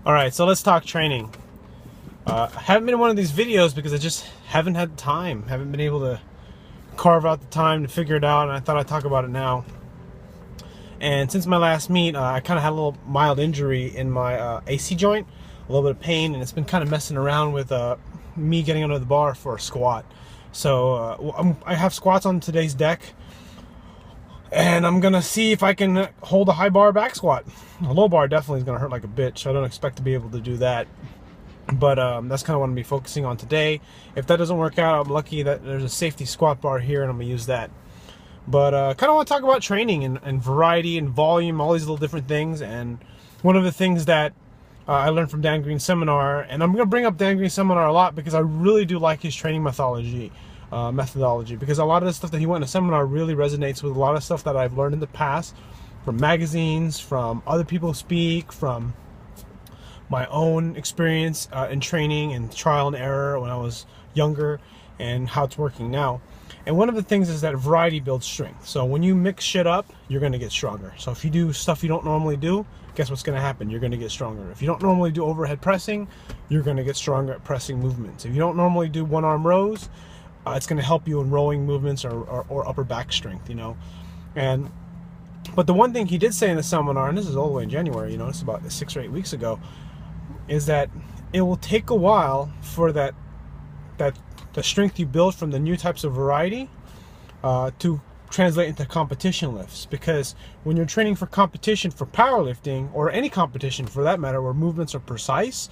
Alright, so let's talk training. I haven't been in one of these videos because I just haven't had time. Haven't been able to carve out the time to figure it out, and I thought I'd talk about it now. And since my last meet, I kind of had a little mild injury in my AC joint, a little bit of pain, and it's been kind of messing around with me getting under the bar for a squat. So I have squats on today's deck, and I'm gonna see if I can hold a high bar back squat. A low bar definitely is gonna hurt like a bitch. I don't expect to be able to do that, but that's kind of what I'm gonna be focusing on today. If that doesn't work out, I'm lucky that there's a safety squat bar here, and I'm gonna use that. But kind of want to talk about training and variety and volume, all these little different things. And one of the things that I learned from Dan Green's seminar, and I'm going to bring up Dan Green's seminar a lot because I really do like his training methodology, because a lot of the stuff that he went in a seminar really resonates with a lot of stuff that I've learned in the past, from magazines, from other people who speak, from my own experience in training and trial and error when I was younger, and how it's working now. And one of the things is that variety builds strength. So when you mix shit up, you're going to get stronger. So if you do stuff you don't normally do, guess what's going to happen? You're going to get stronger. If you don't normally do overhead pressing, you're going to get stronger at pressing movements. If you don't normally do one-arm rows, it's going to help you in rowing movements or upper back strength, you know. But the one thing he did say in the seminar, and this is all the way in January, you know, it's about 6 or 8 weeks ago, is that it will take a while for the strength you build from the new types of variety to translate into competition lifts. Because when you're training for competition, for powerlifting, or any competition for that matter, where movements are precise,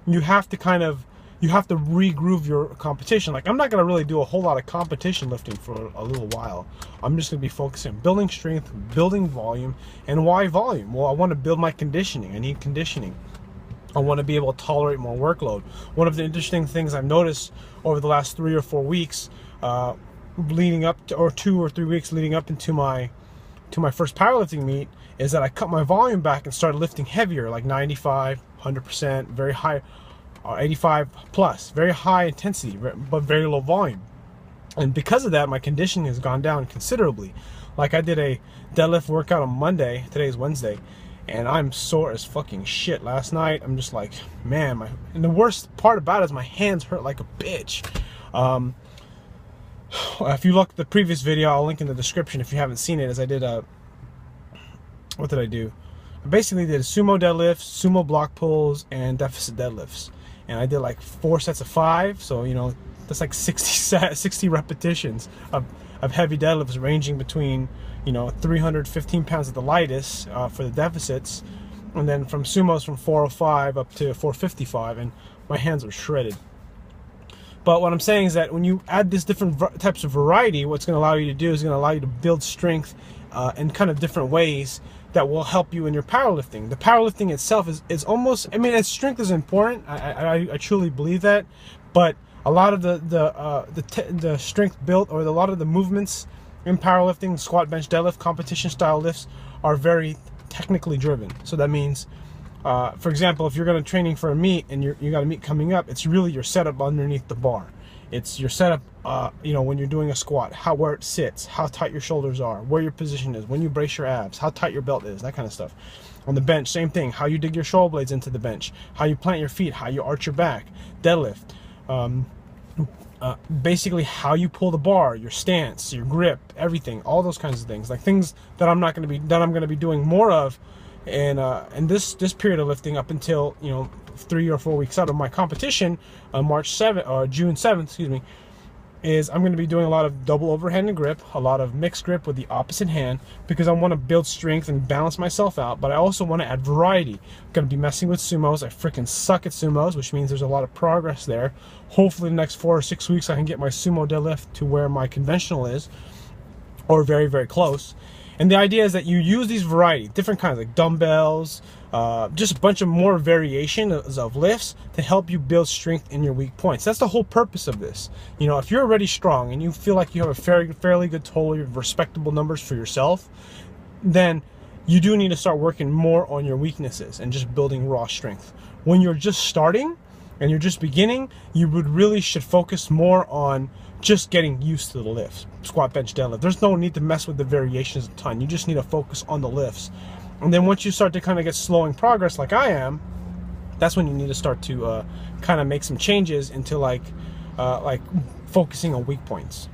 you have to regroove your competition. Like, I'm not going to really do a whole lot of competition lifting for a little while. I'm just going to be focusing on building strength, building volume. And why volume? Well, I want to build my conditioning. I need conditioning. I want to be able to tolerate more workload. One of the interesting things I've noticed over the last 3 or 4 weeks, leading up to, or 2 or 3 weeks leading up into my first powerlifting meet, is that I cut my volume back and started lifting heavier, like 95, 100%, very high, 85 plus, very high intensity, but very low volume. And because of that, my conditioning has gone down considerably. Like, I did a deadlift workout on Monday, today is Wednesday, and I'm sore as fucking shit. Last night, I'm just like, man, and the worst part about it is my hands hurt like a bitch. If you look at the previous video, I'll link in the description if you haven't seen it, as I did what did I do? I basically did sumo deadlifts, sumo block pulls, and deficit deadlifts. And I did like 4 sets of 5, so, you know, that's like 60 repetitions of heavy deadlifts, ranging between, you know, 315 pounds at the lightest for the deficits, and then from sumos from 405 up to 455, and my hands are shredded. But what I'm saying is that when you add this different types of variety, what's going to allow you to do is going to allow you to build strength in kind of different ways that will help you in your powerlifting. The powerlifting itself is almost, I mean, its strength is important. I truly believe that, but a lot of the strength built, or a lot of the movements in powerlifting, squat, bench, deadlift, competition style lifts, are very technically driven. So that means, for example, if you're going to training for a meet and you got a meet coming up, it's really your setup underneath the bar. It's your setup, you know, when you're doing a squat, where it sits, how tight your shoulders are, where your position is, when you brace your abs, how tight your belt is, that kind of stuff. On the bench, same thing, how you dig your shoulder blades into the bench, how you plant your feet, how you arch your back, deadlift. Basically how you pull the bar, your stance, your grip, everything, all those kinds of things, like things that I'm going to be doing more of in this period of lifting up until, you know, 3 or 4 weeks out of my competition on June 7th, excuse me, is I'm going to be doing a lot of double overhand and grip, a lot of mixed grip with the opposite hand, because I want to build strength and balance myself out, but I also want to add variety. I'm going to be messing with sumos. I freaking suck at sumos, which means there's a lot of progress there. Hopefully in the next 4 or 6 weeks I can get my sumo deadlift to where my conventional is, or very, very close. And the idea is that you use these variety, different kinds, like dumbbells, just a bunch of more variations of lifts to help you build strength in your weak points. That's the whole purpose of this. You know, if you're already strong and you feel like you have a fairly good total, respectable numbers for yourself, then you do need to start working more on your weaknesses and just building raw strength. When you're just starting and you're just beginning, you should focus more on just getting used to the lifts, squat, bench, deadlift. There's no need to mess with the variations a ton. You just need to focus on the lifts. And then once you start to kind of get slowing progress like I am, that's when you need to start to kind of make some changes into like focusing on weak points.